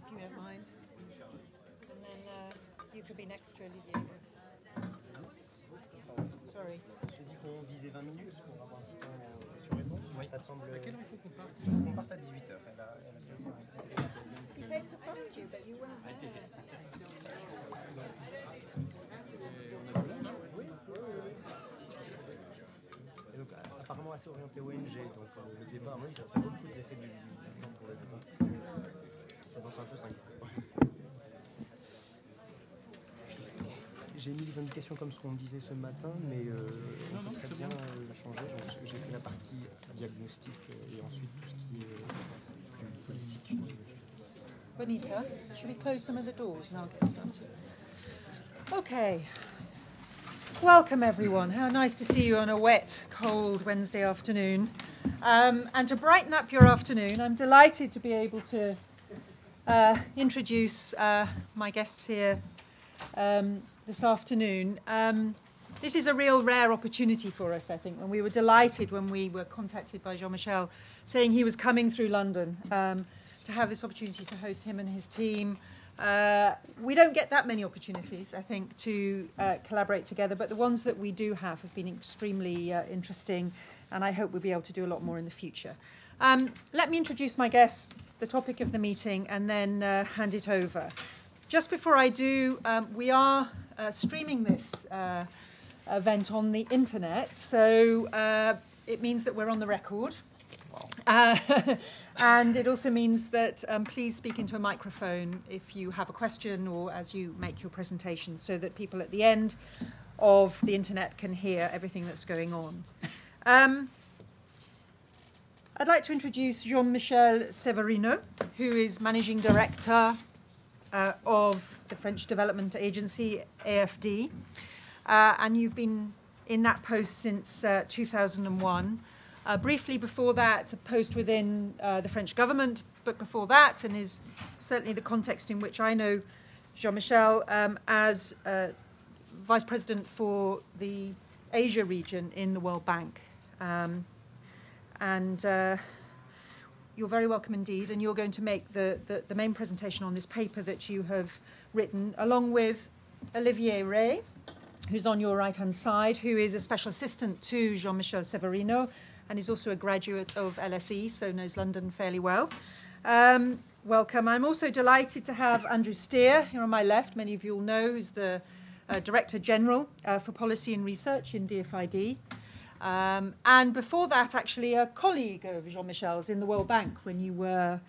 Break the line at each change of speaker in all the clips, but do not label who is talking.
if you don't mind. And then you could be next to Olivier. Sorry.
J'ai dit qu'on visait 20 minutes pour avoir un petit temps sur réponse. Oui. Ça te semble...
À quelle heure il faut qu'on parte?
On parte à 18h.
He came to find you, but you weren't there.
Et donc, apparemment assez orienté ONG, donc le débat, moi, ça vaut le coup de laisser du temps pour le débat. Ça danse un peu singulier. J'ai mis les indications comme ce qu'on disait ce matin, mais on peut très bien changer. J'ai fait la partie diagnostic et ensuite tout ce qui est plus politique.
Bonita, should we close some of the doors and I'll get started? Okay. Welcome everyone. How nice to see you on a wet, cold Wednesday afternoon. And to brighten up your afternoon, I'm delighted to be able to introduce my guests here this afternoon. This is a real rare opportunity for us, I think, and we were delighted when we were contacted by Jean-Michel saying he was coming through London to have this opportunity to host him and his team. We don't get that many opportunities, I think, to collaborate together, but the ones that we do have been extremely interesting, and I hope we'll be able to do a lot more in the future. Let me introduce my guests, the topic of the meeting, and then hand it over. Just before I do, we are streaming this event on the internet, so it means that we're on the record. And it also means that please speak into a microphone if you have a question or as you make your presentation, so that people at the end of the internet can hear everything that's going on. I'd like to introduce Mchel Severino, who is Managing Director of the French Development Agency, AFD. And you've been in that post since 2001. Briefly before that, a post within the French government, but before that, and is certainly the context in which I know Jean-Michel as Vice President for the Asia region in the World Bank. You're very welcome indeed, and you're going to make the main presentation on this paper that you have written, along with Olivier Ray, who's on your right-hand side, who is a special assistant to Jean-Michel Severino, and is also a graduate of LSE, so knows London fairly well. Welcome. I'm also delighted to have Andrew Steer here on my left. Many of you will know is the Director General for Policy and Research in DFID. And before that, actually, a colleague of Jean-Michel's in the World Bank when you were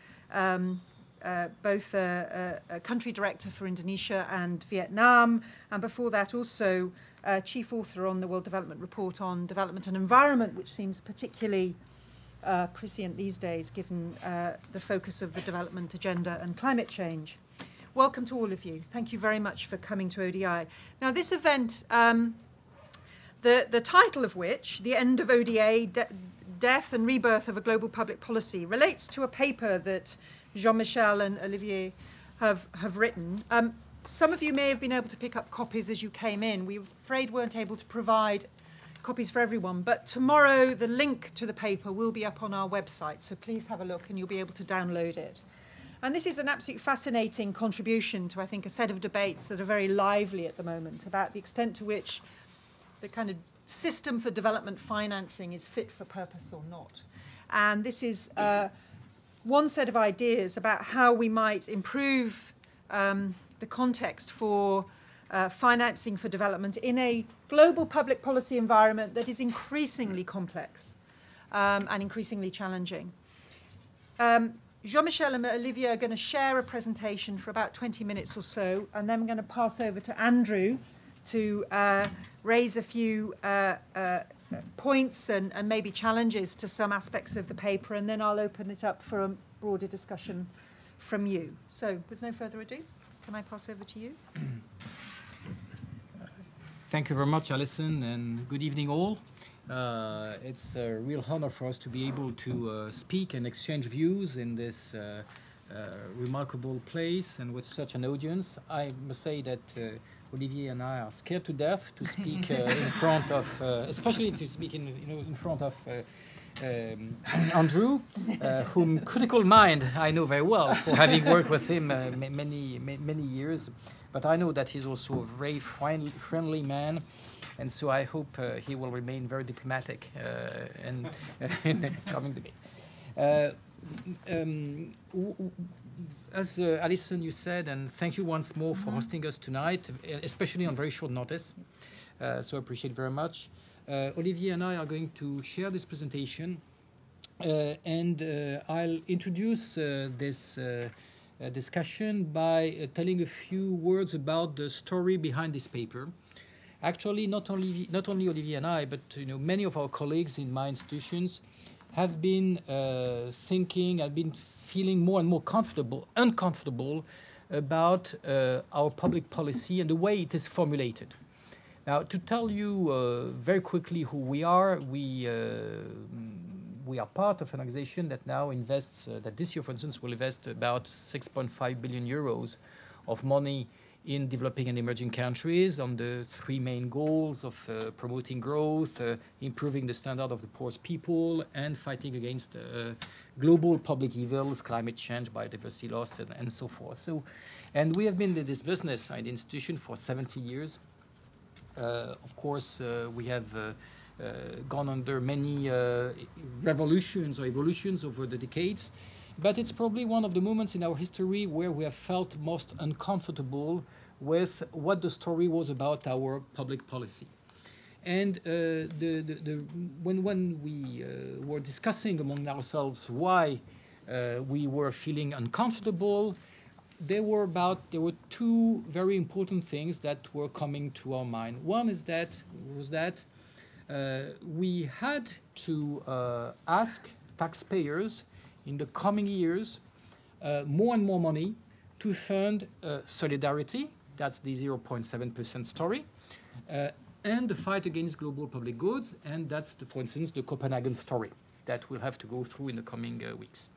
both a country director for Indonesia and Vietnam, and before that also chief author on the World Development Report on Development and Environment, which seems particularly prescient these days given the focus of the development agenda and climate change. Welcome to all of you. Thank you very much for coming to ODI. Now, this event, the title of which, The End of ODA, Death and Rebirth of a Global Public Policy, relates to a paper that Jean-Michel and Olivier have written. Some of you may have been able to pick up copies as you came in. We, afraid, weren't able to provide copies for everyone, but tomorrow the link to the paper will be up on our website, so please have a look and you'll be able to download it. And this is an absolutely fascinating contribution to, I think, a set of debates that are very lively at the moment about the extent to which the kind of system for development financing is fit for purpose or not. And this is one set of ideas about how we might improve the context for financing for development in a global public policy environment that is increasingly complex and increasingly challenging. Jean-Michel and Olivier are going to share a presentation for about 20 minutes or so, and then I'm going to pass over to Andrew to raise a few points and maybe challenges to some aspects of the paper, and then I'll open it up for a broader discussion from you. So, with no further ado, can I pass over to you?
Thank you very much, Alison, and good evening all. It's a real honor for us to be able to speak and exchange views in this remarkable place and with such an audience. I must say that Olivier and I are scared to death to speak in front of, especially to speak in front of Andrew, whom critical mind I know very well for having worked with him many years. But I know that he's also a very friendly man, and so I hope he will remain very diplomatic in coming to me. As Alison, you said, and thank you once more for hosting us tonight, especially on very short notice. So I appreciate very much. Olivier and I are going to share this presentation, and I'll introduce this discussion by telling a few words about the story behind this paper. Actually, not only Olivier and I, but many of our colleagues in my institutions have been thinking, have been feeling more and more uncomfortable about our public policy and the way it is formulated. Now, to tell you very quickly who we are part of an organization that now invests, that this year, for instance, will invest about 6.5 billion euros of money in developing and emerging countries on the three main goals of promoting growth, improving the standard of the poorest people, and fighting against global public evils, climate change, biodiversity loss, and so forth. And we have been in this business in the institution for 70 years. Of course, we have gone under many revolutions or evolutions over the decades, but it's probably one of the moments in our history where we have felt most uncomfortable with what the story was about our public policy. And when we were discussing among ourselves why we were feeling uncomfortable, there were two very important things that were coming to our mind. One was that we had to ask taxpayers in the coming years more and more money to fund solidarity, that's the 0.7% story, and the fight against global public goods, and that's, for instance, the Copenhagen story that we'll have to go through in the coming weeks.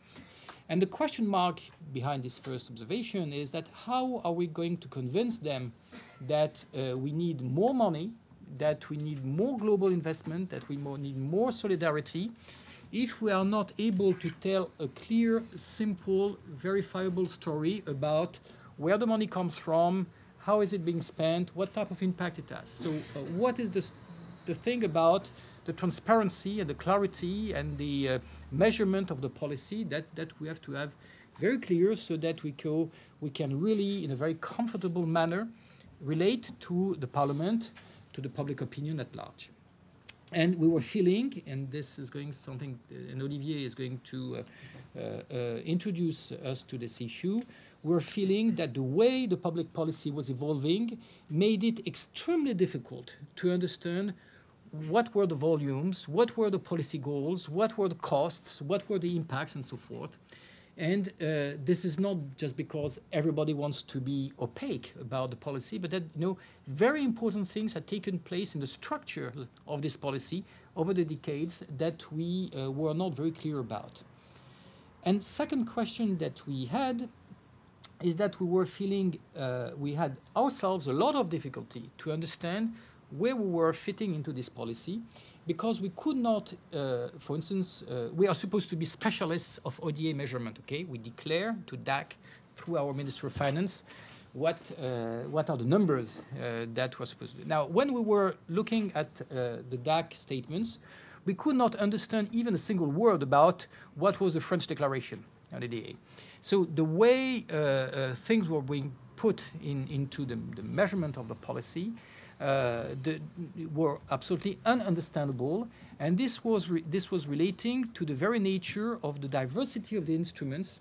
And the question mark behind this first observation is that how are we going to convince them that we need more money, that we need more global investment, that we need more solidarity, if we are not able to tell a clear, simple, verifiable story about where the money comes from, how is it being spent, what type of impact it has. So what is the thing about the transparency and the clarity and the measurement of the policy that we have to have very clear so that we can really, in a very comfortable manner, relate to the Parliament, to the public opinion at large. And we were feeling, and this is going something, and Olivier is going to introduce us to this issue, we're feeling that the way the public policy was evolving made it extremely difficult to understand what were the volumes, what were the policy goals, what were the costs, what were the impacts, and so forth. And this is not just because everybody wants to be opaque about the policy, but that very important things had taken place in the structure of this policy over the decades that we were not very clear about. And second question that we had is that we were feeling we had ourselves a lot of difficulty to understand where we were fitting into this policy, because we could not, for instance, we are supposed to be specialists of ODA measurement, okay? We declare to DAC through our Ministry of Finance what are the numbers that we're supposed to do. Now, when we were looking at the DAC statements, we could not understand even a single word about what was the French declaration on ODA. So the way things were being put into the measurement of the policy were absolutely ununderstandable, and this was relating to the very nature of the diversity of the instruments,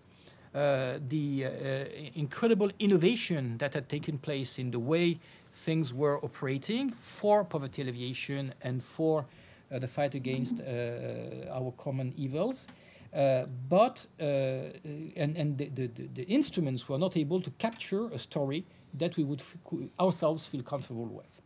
the incredible innovation that had taken place in the way things were operating for poverty alleviation and for the fight against our common evils. But the instruments were not able to capture a story that we would ourselves feel comfortable with.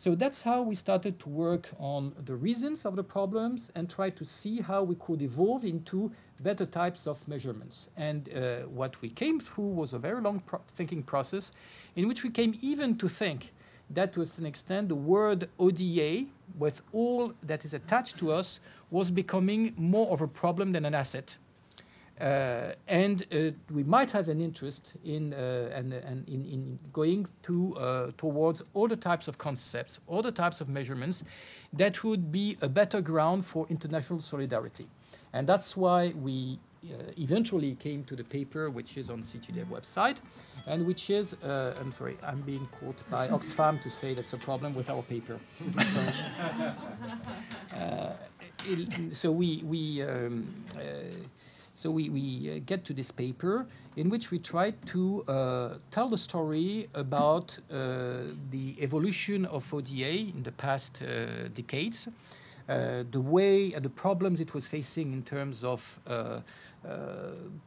So that's how we started to work on the reasons of the problems and try to see how we could evolve into better types of measurements. And what we came through was a very long thinking process in which we came even to think that to a certain extent the word ODA, with all that is attached to us, was becoming more of a problem than an asset. And we might have an interest in going towards other types of concepts, other types of measurements that would be a better ground for international solidarity. And that's why we eventually came to the paper, which is on CTDEV website, and which is, I'm sorry, I'm being quoted by Oxfam to say that's a problem with our paper. So we get to this paper in which we try to tell the story about the evolution of ODA in the past decades, the way and the problems it was facing in terms of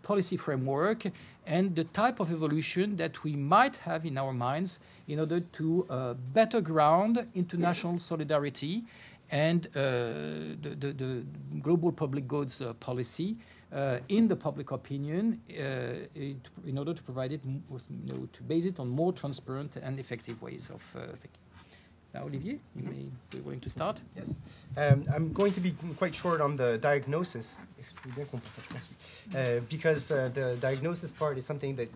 policy framework, and the type of evolution that we might have in our minds in order to better ground international solidarity and the global public goods policy in the public opinion, in order to provide it, to base it on more transparent and effective ways of thinking. Now, Olivier, you may be willing to start.
Yes. I'm going to be quite short on the diagnosis, because the diagnosis part is something that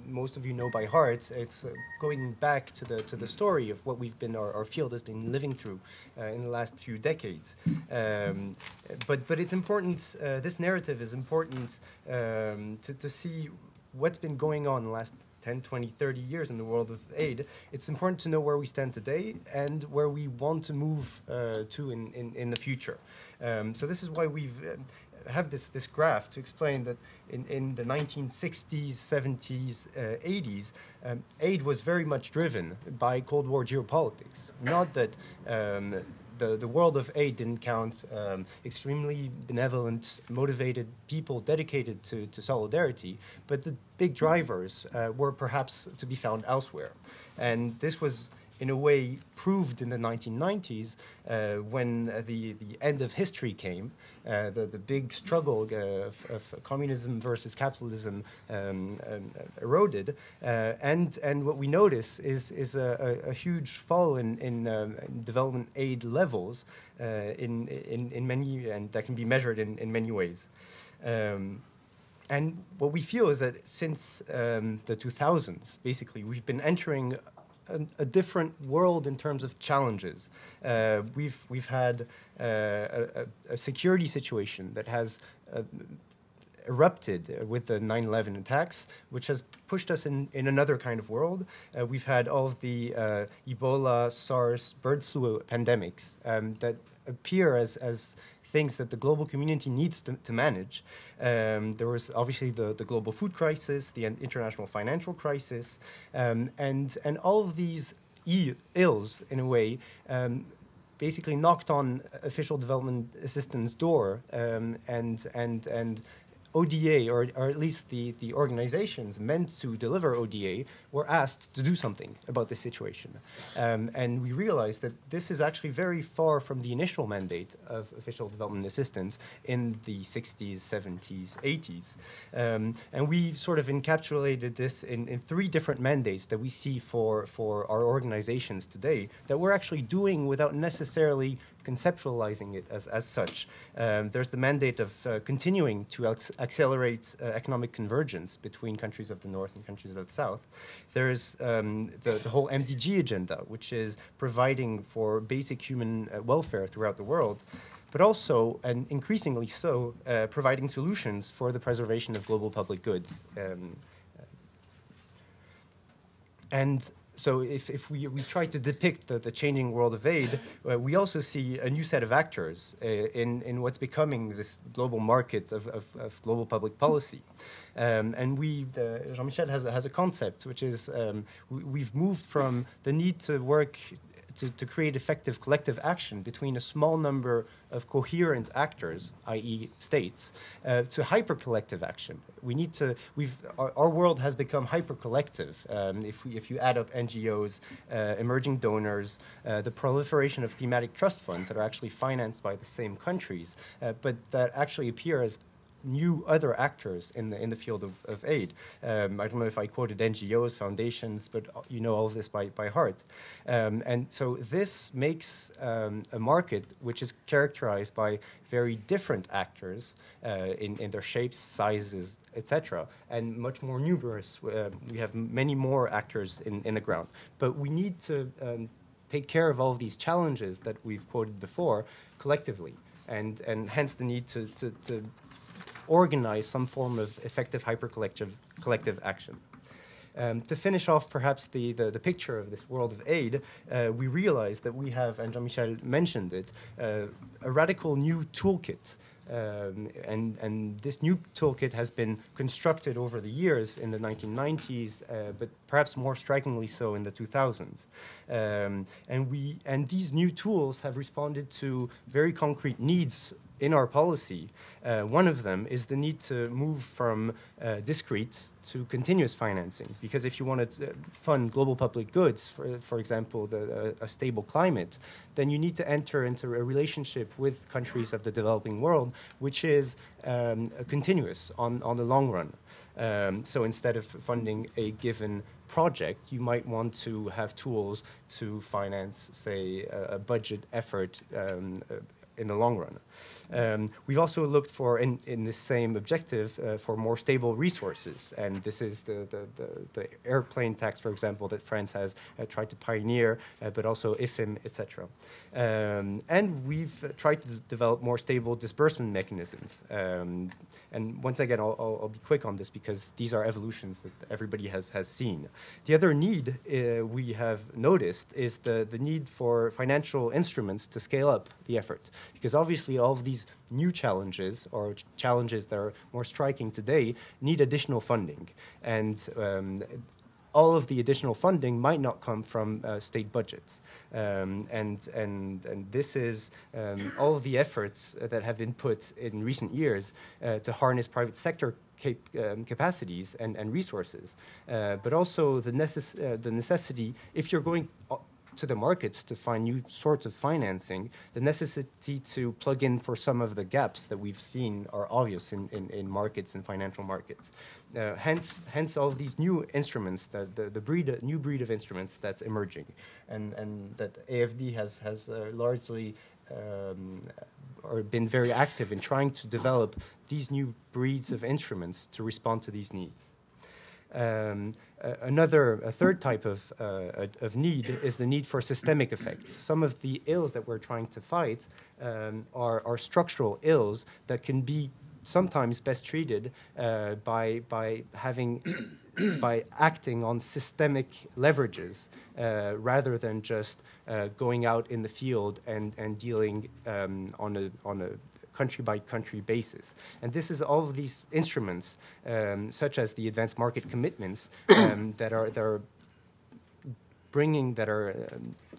most of you know by heart. It's going back to the story of what our field has been living through in the last few decades. But it's important. This narrative is important to see what's been going on in the last 10, 20, 30 years in the world of aid. It's important to know where we stand today and where we want to move to in the future. So this is why we've have this graph to explain that in the 1960s, 70s, 80s, aid was very much driven by Cold War geopolitics. Not that the world of aid didn't count extremely benevolent, motivated people dedicated to solidarity, but the big drivers were perhaps to be found elsewhere. And this was, in a way, proved in the 1990s when the end of history came, the big struggle of communism versus capitalism eroded, and what we notice is a huge fall in development aid levels in many, and that can be measured in many ways. And what we feel is that since the 2000s, basically, we've been entering a different world in terms of challenges. We've had a security situation that has erupted with the 9/11 attacks, which has pushed us in another kind of world. We've had all of the Ebola, SARS, bird flu pandemics that appear as things that the global community needs to manage. There was obviously the global food crisis, the international financial crisis, and all of these ills, in a way, basically knocked on official development assistance door, and ODA, or at least the organizations meant to deliver ODA, were asked to do something about this situation. And we realized that this is actually very far from the initial mandate of official development assistance in the 60s, 70s, 80s. And we sort of encapsulated this in three different mandates that we see for our organizations today that we're actually doing without necessarily conceptualizing it as such. There's the mandate of continuing to accelerate economic convergence between countries of the North and countries of the South. There's the whole MDG agenda, which is providing for basic human welfare throughout the world, but also, and increasingly so, providing solutions for the preservation of global public goods. And so if we try to depict the changing world of aid, we also see a new set of actors in what's becoming this global market of global public policy. And Jean-Mchel has a concept, which is we've moved from the need to work to create effective collective action between a small number of coherent actors, i.e. states, to hypercollective action. Our world has become hypercollective. If you add up NGOs, emerging donors, the proliferation of thematic trust funds that are actually financed by the same countries, but that actually appear as new other actors in the field of aid. I don't know if I quoted NGOs, foundations, but you know all of this by heart. And so this makes a market which is characterized by very different actors in their shapes, sizes, etc., and much more numerous. We have many more actors in the ground. But we need to take care of all of these challenges that we've quoted before collectively, and hence the need to organize some form of effective collective action. To finish off perhaps the picture of this world of aid, we realize that we have, and Jean-Mchel mentioned it, a radical new toolkit. And this new toolkit has been constructed over the years in the 1990s, but perhaps more strikingly so in the 2000s. And these new tools have responded to very concrete needs in our policy. One of them is the need to move from discrete to continuous financing, because if you want to fund global public goods, for example, a stable climate, then you need to enter into a relationship with countries of the developing world, which is continuous on the long run. So instead of funding a given project, you might want to have tools to finance, say, a budget effort in the long run. We've also looked for, in this same objective, for more stable resources, and this is the airplane tax, for example, that France has tried to pioneer, but also IFIM, etc. And we've tried to develop more stable disbursement mechanisms. And once again, I'll be quick on this because these are evolutions that everybody has seen. The other need we have noticed is the need for financial instruments to scale up the effort, because obviously all of these new challenges, or challenges that are more striking today, need additional funding. And all of the additional funding might not come from state budgets. And this is all of the efforts that have been put in recent years to harness private sector capacities and resources, but also the necessity, if you're going to the markets to find new sorts of financing, the necessity to plug in for some of the gaps that we've seen are obvious in markets and financial markets. Hence all of these new instruments, the new breed of instruments that's emerging, and that AFD has largely or been very active in trying to develop these new breeds of instruments to respond to these needs. A third type of need is the need for systemic effects. Some of the ills that we're trying to fight are structural ills that can be sometimes best treated by acting on systemic leverages rather than just going out in the field and dealing on a country-by-country basis. And this is all of these instruments, such as the advanced market commitments that are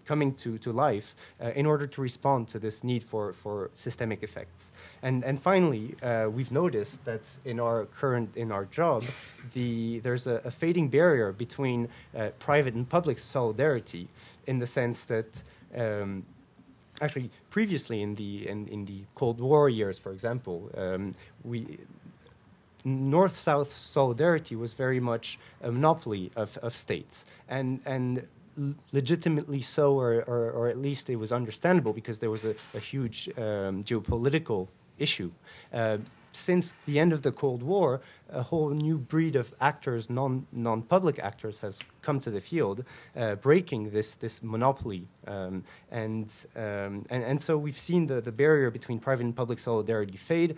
coming to life in order to respond to this need for systemic effects. And finally, we've noticed that in our job, there's a fading barrier between private and public solidarity, in the sense that actually, previously in the Cold War years, for example, North-South solidarity was very much a monopoly of states, and legitimately so, or at least it was understandable because there was a huge geopolitical issue. Since the end of the Cold War, a whole new breed of actors, non-public actors, has come to the field, breaking this monopoly, and so we've seen the barrier between private and public solidarity fade,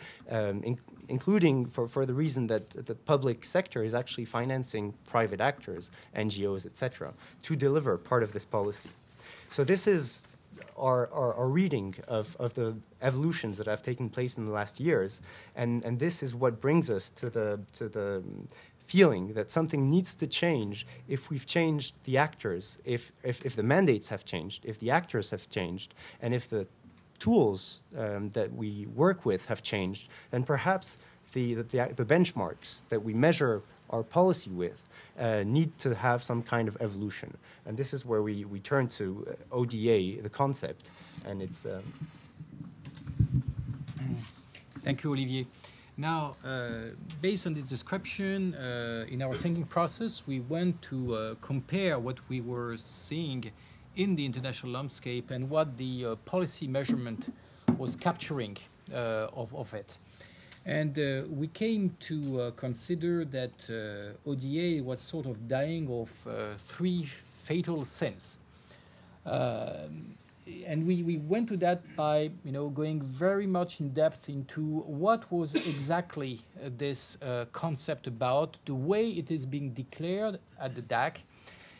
including for the reason that the public sector is actually financing private actors, NGOs, etc., to deliver part of this policy. So this is our reading of the evolutions that have taken place in the last years, and this is what brings us to the feeling that something needs to change if we've changed the actors, if the mandates have changed, if the actors have changed, and if the tools that we work with have changed, then perhaps the benchmarks that we measure our policy with need to have some kind of evolution. And this is where we turn to ODA, the concept, and it's...
Thank you, Olivier. Now, based on this description, in our thinking process, we went to compare what we were seeing in the international landscape and what the policy measurement was capturing of it. And we came to consider that ODA was sort of dying of three fatal sins. And we went to that by going very much in depth into what was exactly this concept about, the way it is being declared at the DAC,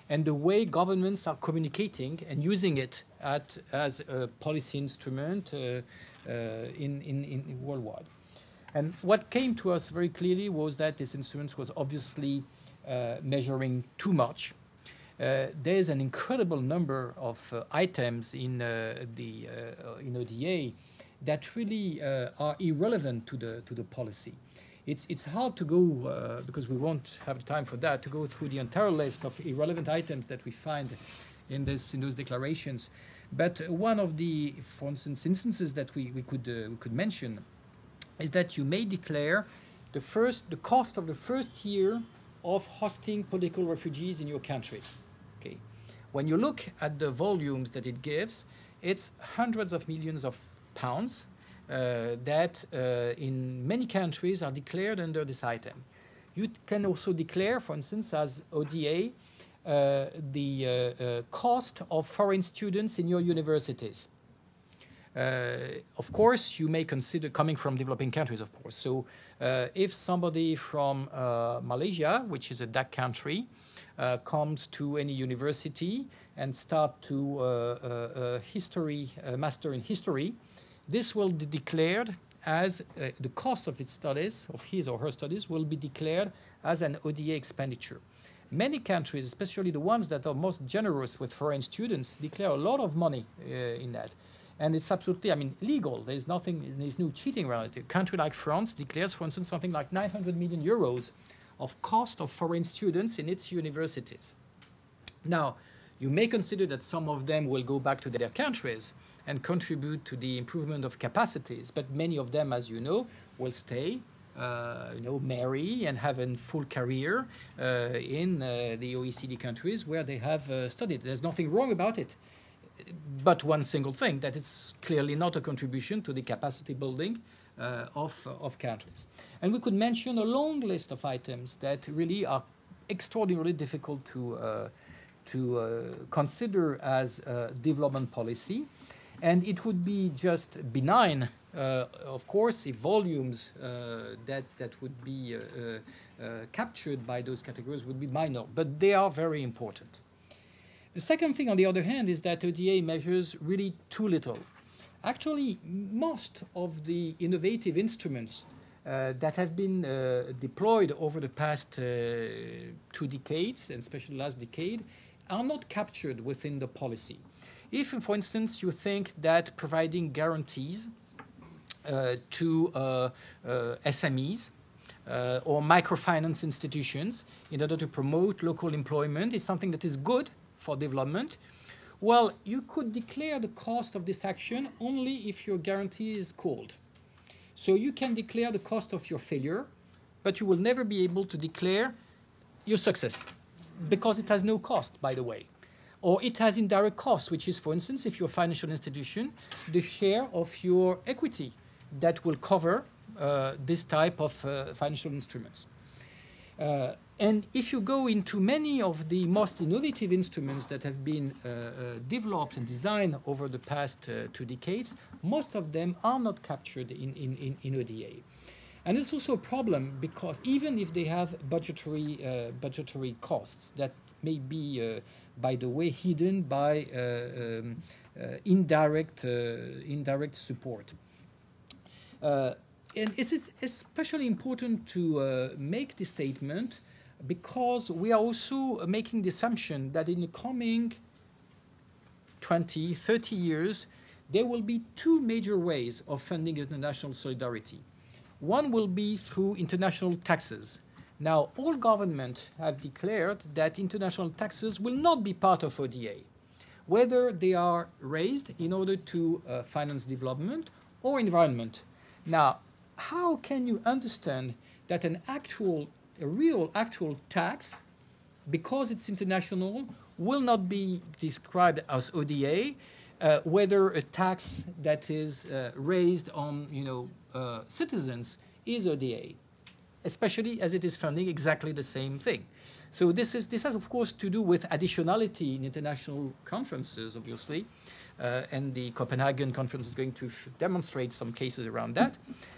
and the way governments are communicating and using it as a policy instrument in worldwide. And what came to us very clearly was that this instrument was obviously measuring too much. There's an incredible number of items in ODA that really are irrelevant to the policy. It's hard to go, because we won't have time for that, to go through the entire list of irrelevant items that we find in those declarations. But one of the, for instance, instances that we could mention is that you may declare the cost of the first year of hosting political refugees in your country. Okay. When you look at the volumes that it gives, it's hundreds of millions of pounds that in many countries are declared under this item. You can also declare, for instance, as ODA, the cost of foreign students in your universities. Of course, you may consider coming from developing countries, of course. So if somebody from Malaysia, which is a DAC country, comes to any university and start to a master in history, this will be declared as the cost of its studies, of his or her studies, will be declared as an ODA expenditure. Many countries, especially the ones that are most generous with foreign students, declare a lot of money in that. And it's absolutely, legal. There's no cheating around it. A country like France declares, for instance, something like 900 million euros of cost of foreign students in its universities. Now, you may consider that some of them will go back to their countries and contribute to the improvement of capacities, but many of them, as you know, will stay, marry and have a full career in the OECD countries where they have studied. There's nothing wrong about it. But one single thing, that it's clearly not a contribution to the capacity building of countries. And we could mention a long list of items that really are extraordinarily difficult to consider as development policy. And it would be just benign, of course, if volumes that would be captured by those categories would be minor. But they are very important. The second thing, on the other hand, is that ODA measures really too little. Actually, most of the innovative instruments that have been deployed over the past 2 decades, and especially the last decade, are not captured within the policy. If, for instance, you think that providing guarantees to SMEs or microfinance institutions in order to promote local employment is something that is good for development, well, you could declare the cost of this action only if your guarantee is called. So you can declare the cost of your failure, but you will never be able to declare your success because it has no cost, by the way. Or it has indirect cost, which is, for instance, if you're a financial institution, the share of your equity that will cover this type of financial instruments. And if you go into many of the most innovative instruments that have been developed and designed over the past 2 decades, most of them are not captured in ODA. And it's also a problem because even if they have budgetary costs that may be, by the way, hidden by indirect support. And it is especially important to make this statement because we are also making the assumption that in the coming 20, 30 years, there will be 2 major ways of funding international solidarity. One will be through international taxes. Now, all governments have declared that international taxes will not be part of ODA, whether they are raised in order to finance development or environment. Now, how can you understand that a real actual tax, because it's international, will not be described as ODA, whether a tax that is raised on citizens is ODA, especially as it is funding exactly the same thing. So this has, of course, to do with additionality in international conferences, obviously, and the Copenhagen conference is going to demonstrate some cases around that.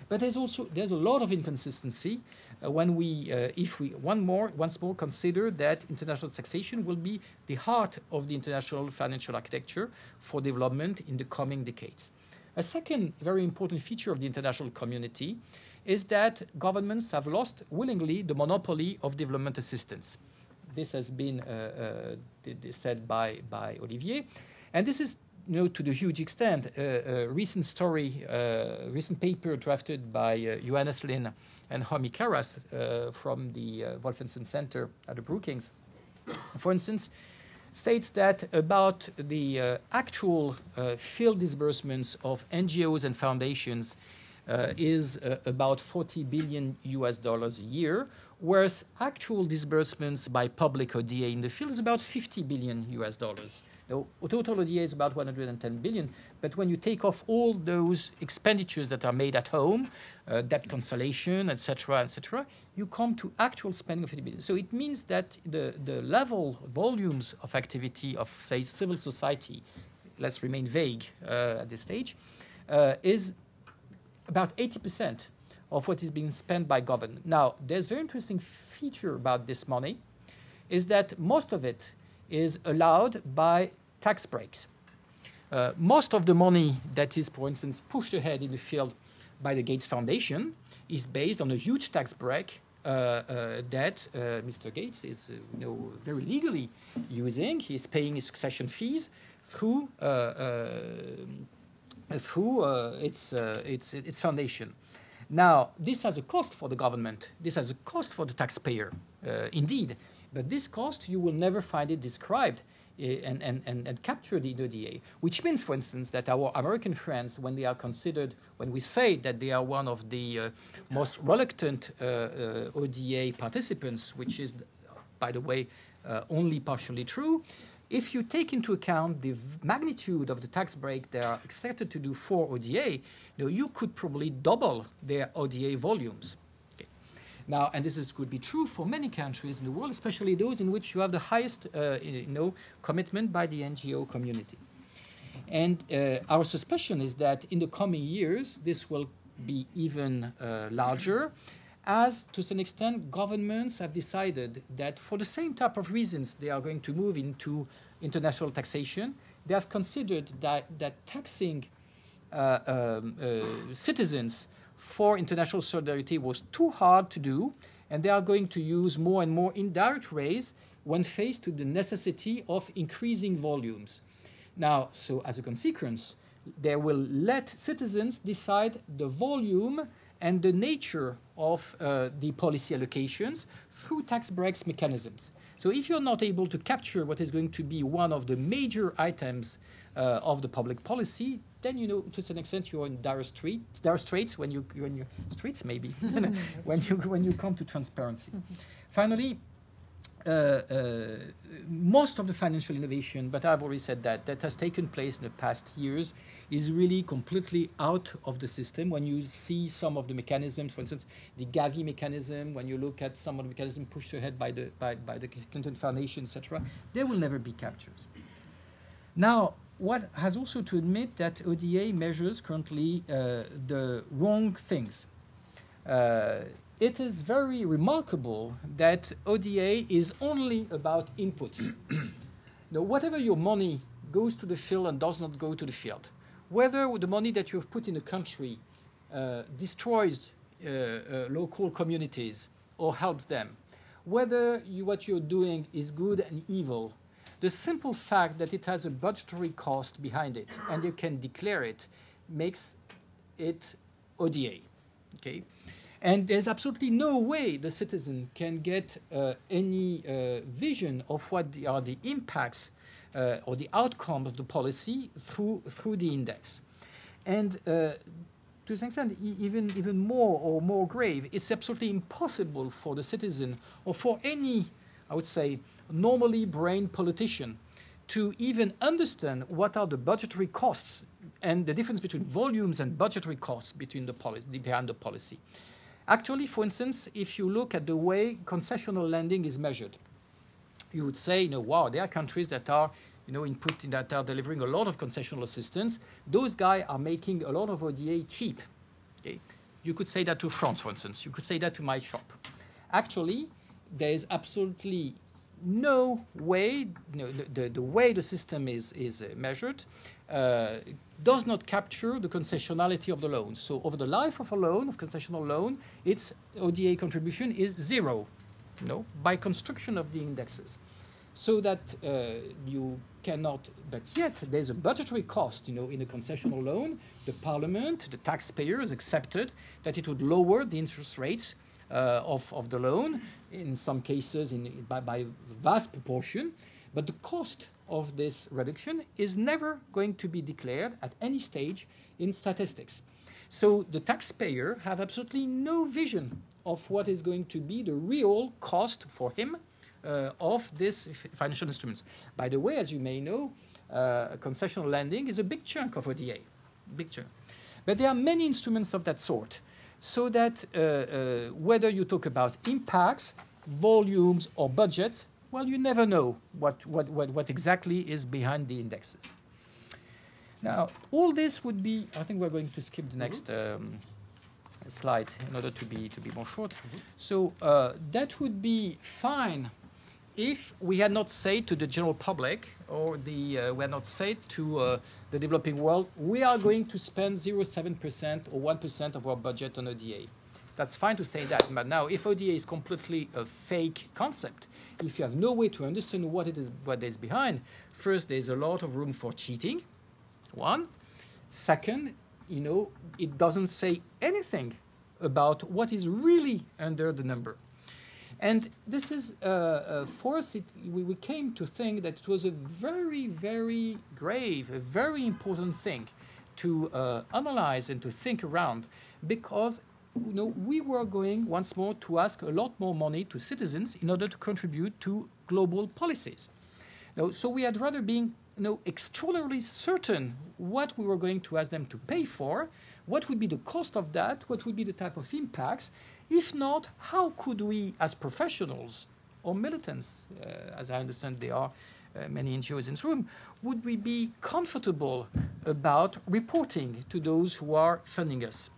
But there's a lot of inconsistency when we, if we once more consider that international taxation will be the heart of the international financial architecture for development in the coming decades. A second very important feature of the international community is that governments have lost willingly the monopoly of development assistance. This has been said by Olivier, and this is, to the huge extent, a recent story, recent paper drafted by Johannes Lin and Homi Karas from the Wolfenson Center at the Brookings, for instance, states that about the actual field disbursements of NGOs and foundations is about $40 billion a year, whereas actual disbursements by public ODA in the field is about $50 billion. Now, total ODA is about 110 billion, but when you take off all those expenditures that are made at home, debt cancellation, etc., you come to actual spending of 50 billion. So it means that the level, volumes of activity of, say, civil society, let's remain vague at this stage, is about 80% of what is being spent by government. Now, there's a very interesting feature about this money, is that most of it is allowed by tax breaks. Most of the money that is, for instance, pushed ahead in the field by the Gates Foundation is based on a huge tax break that Mr. Gates is very legally using. He's paying his succession fees through its foundation. Now, this has a cost for the government. This has a cost for the taxpayer, indeed. But this cost, you will never find it described and captured in ODA, which means, for instance, that our American friends, when we say that they are one of the most reluctant ODA participants, which is, by the way, only partially true, if you take into account the magnitude of the tax break they are expected to do for ODA, you could probably double their ODA volumes. Now, and this could be true for many countries in the world, especially those in which you have the highest, commitment by the NGO community. And our suspicion is that in the coming years, this will be even larger, as to some extent, governments have decided that for the same type of reasons they are going to move into international taxation, they have considered that taxing citizens for international solidarity was too hard to do, and they are going to use more and more indirect ways when faced with the necessity of increasing volumes. Now, so as a consequence, they will let citizens decide the volume and the nature of the policy allocations through tax breaks mechanisms. So if you're not able to capture what is going to be one of the major items of the public policy, then, to some extent, you're in dire straits when you streets maybe, when you come to transparency. Finally, most of the financial innovation, but I've already said that has taken place in the past years is really completely out of the system. When you see some of the mechanisms, for instance, the Gavi mechanism, when you look at some of the mechanisms pushed ahead by the Clinton Foundation, etc., they will never be captured. Now, what has also to admit that ODA measures currently the wrong things. It is very remarkable that ODA is only about inputs. Now, whatever your money goes to the field and does not go to the field, whether the money that you have put in a country destroys local communities or helps them, whether what you're doing is good and evil, the simple fact that it has a budgetary cost behind it and you can declare it makes it ODA. Okay? And there's absolutely no way the citizen can get any vision of what are the impacts or the outcome of the policy through the index. And to some extent, even more grave, it's absolutely impossible for the citizen or for any, I would say, normally brained politician to even understand what are the budgetary costs and the difference between volumes and budgetary costs behind the policy. Actually, for instance, if you look at the way concessional lending is measured, you would say, wow, there are countries that are, that are delivering a lot of concessional assistance. Those guys are making a lot of ODA cheap. Okay? You could say that to France, for instance. You could say that to my shop. Actually, there is absolutely no way, the way the system is measured does not capture the concessionality of the loan. So over the life of a loan, of concessional loan, its ODA contribution is zero, by construction of the indexes. So that you cannot, but yet there's a budgetary cost, in a concessional loan. The parliament, the taxpayers accepted that it would lower the interest rates of the loan, in some cases by vast proportion, but the cost of this reduction is never going to be declared at any stage in statistics. So the taxpayer have absolutely no vision of what is going to be the real cost for him of these financial instruments. By the way, as you may know, concessional lending is a big chunk of ODA, big chunk. But there are many instruments of that sort, so that whether you talk about impacts, volumes, or budgets, well, you never know what exactly is behind the indexes. Now, all this would be, I think we're going to skip the next slide in order to be more short. So that would be fine if we had not said to the general public, or we had not said to the developing world, we are going to spend 0.7% or 1% of our budget on ODA. That's fine to say that, but now if ODA is completely a fake concept, if you have no way to understand what is behind, first, there's a lot of room for cheating, one. Second, it doesn't say anything about what is really under the number. And this is, for us, we came to think that it was a very, very grave, a very important thing to analyze and to think around, because we were going once more to ask a lot more money to citizens in order to contribute to global policies. So we had rather been extraordinarily certain what we were going to ask them to pay for, what would be the cost of that, what would be the type of impacts. If not, how could we, as professionals or militants, as I understand there are many NGOs in this room, would we be comfortable about reporting to those who are funding us?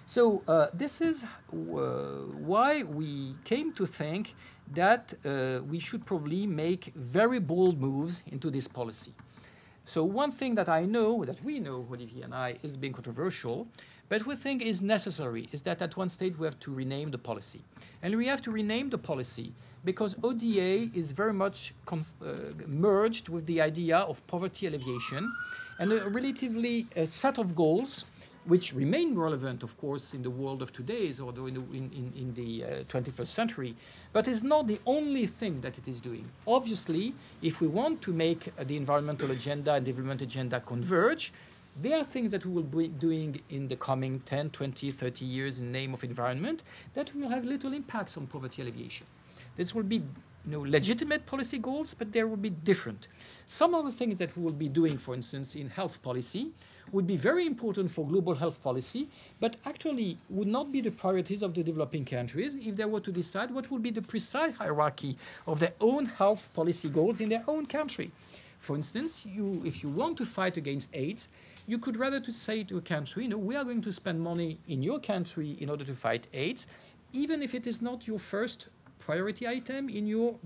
So this is why we came to think that we should probably make very bold moves into this policy. So one thing that we know, Olivier and I, is being controversial, but we think is necessary, is that at one stage we have to rename the policy. And we have to rename the policy because ODA is very much merged with the idea of poverty alleviation and a relatively set of goals which remain relevant, of course, in the world of today's or in the 21st century, but is not the only thing that it is doing. Obviously, if we want to make the environmental agenda and development agenda converge, there are things that we will be doing in the coming 10, 20, 30 years in the name of environment that will have little impacts on poverty alleviation. This will be legitimate policy goals, but they will be different. Some of the things that we will be doing, for instance, in health policy, would be very important for global health policy, but actually would not be the priorities of the developing countries if they were to decide what would be the precise hierarchy of their own health policy goals in their own country. For instance, if you want to fight against AIDS, you could rather to say to a country, we are going to spend money in your country in order to fight AIDS, even if it is not your first priority item in your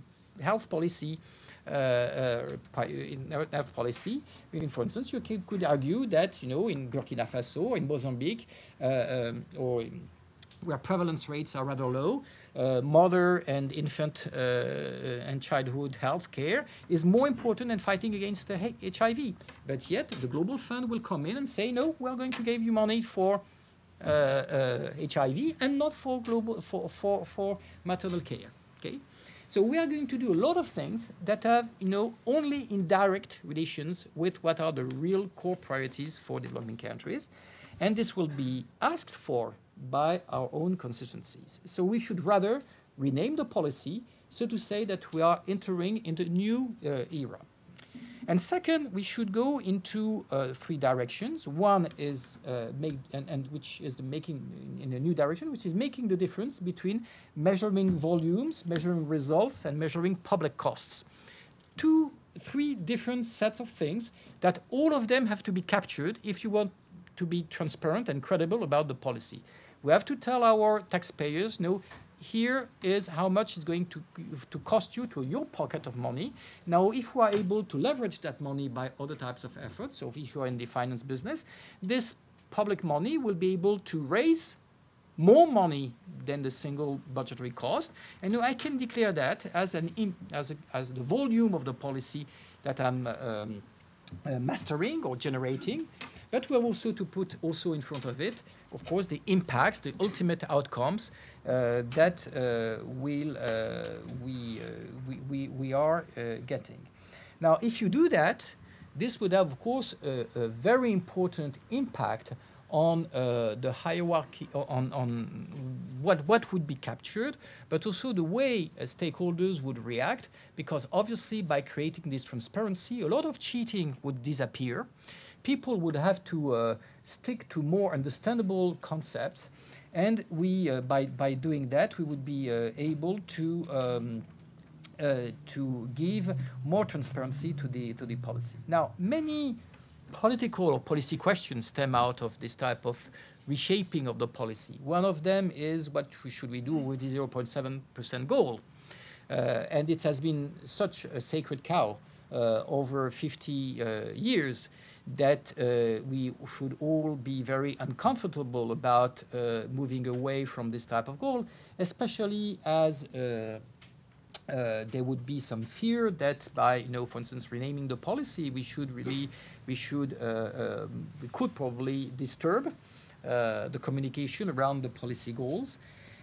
health policy. In health policy, for instance, you could argue that in Burkina Faso, in Mozambique, or where prevalence rates are rather low, mother and infant and childhood health care is more important than fighting against HIV. But yet, the Global Fund will come in and say, no, we're going to give you money for HIV and not for for maternal care. Okay. So we are going to do a lot of things that have, only indirect relations with what are the real core priorities for developing countries. and this will be asked for by our own constituencies. So we should rather rename the policy, so to say that we are entering into a new era. And second, we should go into three directions. One is which is the making in a new direction, which is making the difference between measuring volumes, measuring results, and measuring public costs. Three different sets of things that all of them have to be captured if you want to be transparent and credible about the policy. We have to tell our taxpayers, no, here is how much is going to cost you to your pocket of money. Now, if we are able to leverage that money by other types of efforts, so if you are in the finance business, this public money will be able to raise more money than the single budgetary cost. And I can declare that as the volume of the policy that I'm mastering or generating. But we have also to put also in front of it, of course, the impacts, the ultimate outcomes that we are getting. Now, if you do that, this would have, of course, a very important impact on the hierarchy, on what would be captured, but also the way stakeholders would react, because obviously by creating this transparency, a lot of cheating would disappear. People would have to stick to more understandable concepts, and we, by doing that, we would be able to give more transparency to the policy. Now, many political or policy questions stem out of this type of reshaping of the policy. One of them is what should we do with the 0.7% goal? And it has been such a sacred cow over 50 years that we should all be very uncomfortable about moving away from this type of goal, especially as there would be some fear that by, for instance, renaming the policy, we could probably disturb the communication around the policy goals.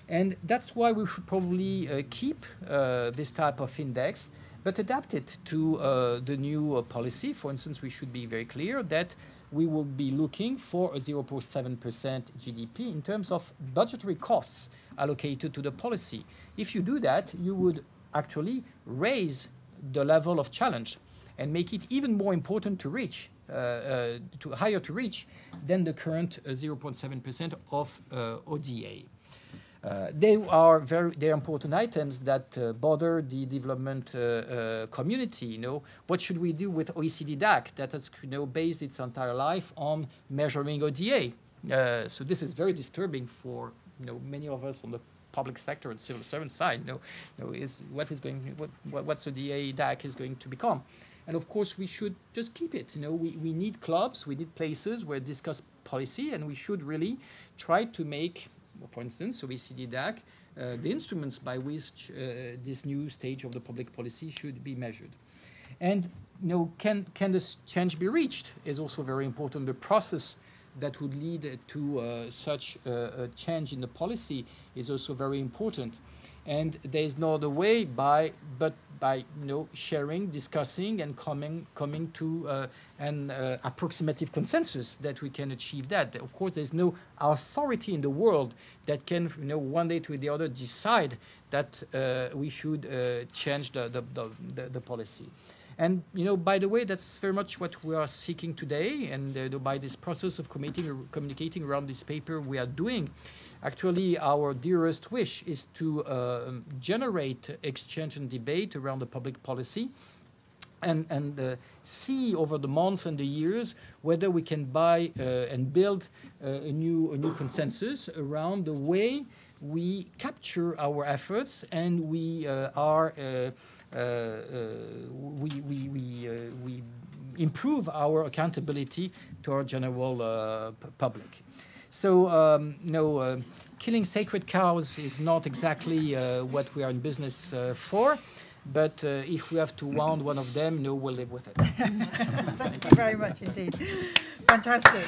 And that's why we should probably keep this type of index, but adapt it to the new policy. For instance, we should be very clear that we will be looking for a 0.7% GDP in terms of budgetary costs allocated to the policy. If you do that, you would actually raise the level of challenge and make it even more important to reach, higher to reach than the current 0.7% of ODA. They are very important items that bother the development community. What should we do with OECD DAC that has based its entire life on measuring ODA? So this is very disturbing for many of us on the public sector and civil servant side. What's ODA DAC is going to become? And of course, we should just keep it. We need clubs, we need places where discuss policy, and we should really try to make, for instance, OECD DAC, the instruments by which this new stage of the public policy should be measured. And can this change be reached is also very important. The process that would lead to such a change in the policy is also very important. And there is no other way but by sharing, discussing, and coming to an approximative consensus that we can achieve that. Of course, there's no authority in the world that can, one day to the other decide that we should change the policy. And, by the way, that's very much what we are seeking today. And by this process of communicating around this paper we are doing, actually our dearest wish is to generate exchange and debate around the public policy and see over the months and the years whether we can buy and build a new consensus around the way we capture our efforts and we improve our accountability to our general public. So, killing sacred cows is not exactly what we are in business for, but if we have to wound one of them, we'll live with it.
Thank you very much indeed. Fantastic.